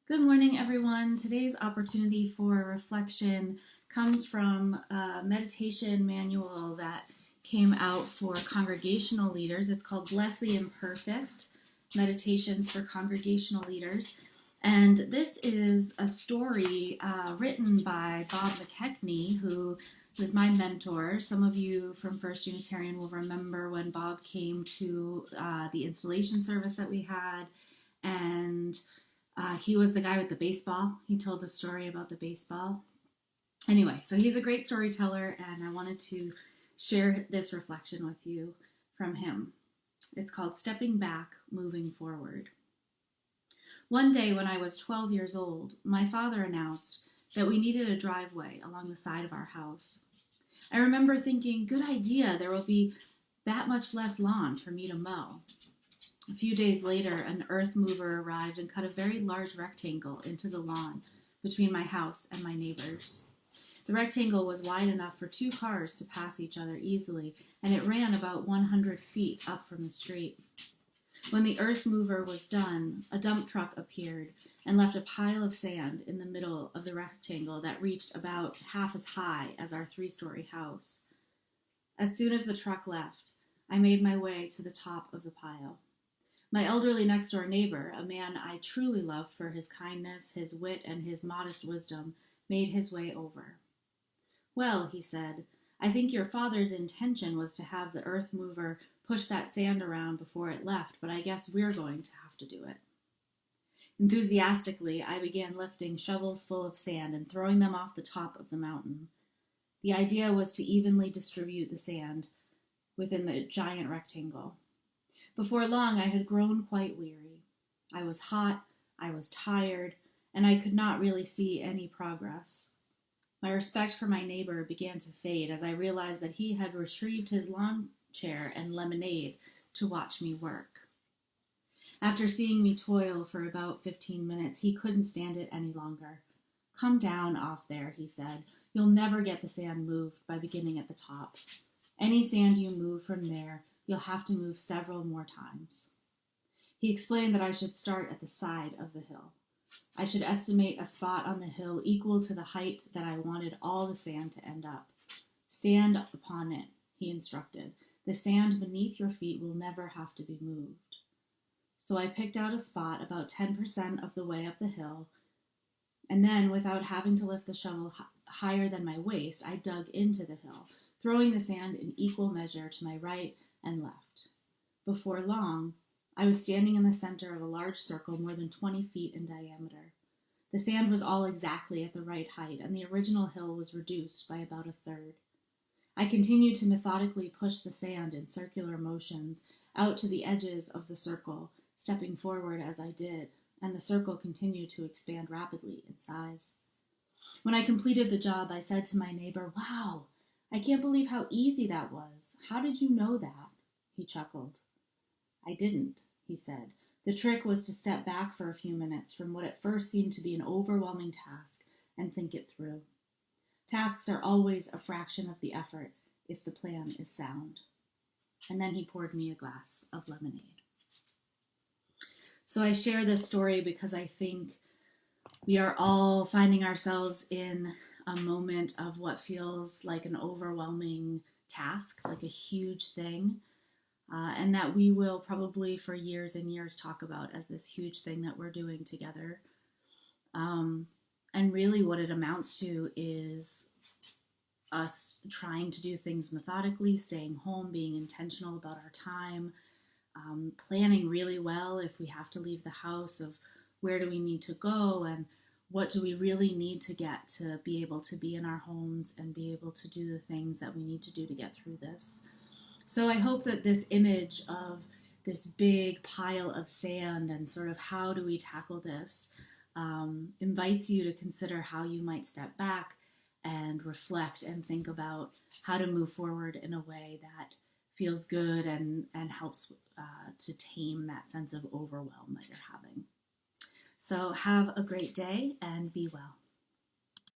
Good morning, everyone. Today's opportunity for reflection comes from a meditation manual that came out for congregational leaders. It's called Bless the Imperfect Meditations for Congregational Leaders. And this is a story written by Bob McKechnie, who was my mentor. Some of you from First Unitarian will remember when Bob came to the installation service that we had, and he was the guy with the baseball. He told the story about the baseball. Anyway, so he's a great storyteller, and I wanted to share this reflection with you from him. It's called Stepping Back, Moving Forward. One day when I was 12 years old, my father announced that we needed a driveway along the side of our house. I remember thinking, good idea, there will be that much less lawn for me to mow. A few days later, an earth mover arrived and cut a very large rectangle into the lawn between my house and my neighbor's. The rectangle was wide enough for 2 cars to pass each other easily, and it ran about 100 feet up from the street. When the earth mover was done, a dump truck appeared and left a pile of sand in the middle of the rectangle that reached about half as high as our 3-story house. As soon as the truck left, I made my way to the top of the pile. My elderly next-door neighbor, a man I truly loved for his kindness, his wit, and his modest wisdom, made his way over. Well, he said, I think your father's intention was to have the earth mover push that sand around before it left, but I guess we're going to have to do it. Enthusiastically, I began lifting shovels full of sand and throwing them off the top of the mountain. The idea was to evenly distribute the sand within the giant rectangle. Before long, I had grown quite weary. I was hot, I was tired, and I could not really see any progress. My respect for my neighbor began to fade as I realized that he had retrieved his lawn chair and lemonade to watch me work. After seeing me toil for about 15 minutes, he couldn't stand it any longer. Come down off there, he said. You'll never get the sand moved by beginning at the top. Any sand you move from there, you'll have to move several more times. He explained that I should start at the side of the hill. I should estimate a spot on the hill equal to the height that I wanted all the sand to end up. Stand upon it, he instructed. The sand beneath your feet will never have to be moved. So I picked out a spot about 10% of the way up the hill, and then, without having to lift the shovel higher than my waist, I dug into the hill, throwing the sand in equal measure to my right and left. Before long, I was standing in the center of a large circle more than 20 feet in diameter. The sand was all exactly at the right height, and the original hill was reduced by about a third. I continued to methodically push the sand in circular motions out to the edges of the circle, stepping forward as I did, and the circle continued to expand rapidly in size. When I completed the job, I said to my neighbor, "Wow, I can't believe how easy that was. How did you know that?" He chuckled. I didn't, he said. The trick was to step back for a few minutes from what at first seemed to be an overwhelming task and think it through. Tasks are always a fraction of the effort if the plan is sound. And then he poured me a glass of lemonade. So I share this story because I think we are all finding ourselves in a moment of what feels like an overwhelming task, like a huge thing, and that we will probably for years and years talk about as this huge thing that we're doing together. And really what it amounts to is us trying to do things methodically, staying home, being intentional about our time, planning really well if we have to leave the house, of where do we need to go and what do we really need to get to be able to be in our homes and be able to do the things that we need to do to get through this. So I hope that this image of this big pile of sand and sort of how do we tackle this invites you to consider how you might step back and reflect and think about how to move forward in a way that feels good and helps to tame that sense of overwhelm that you're having. So have a great day and be well.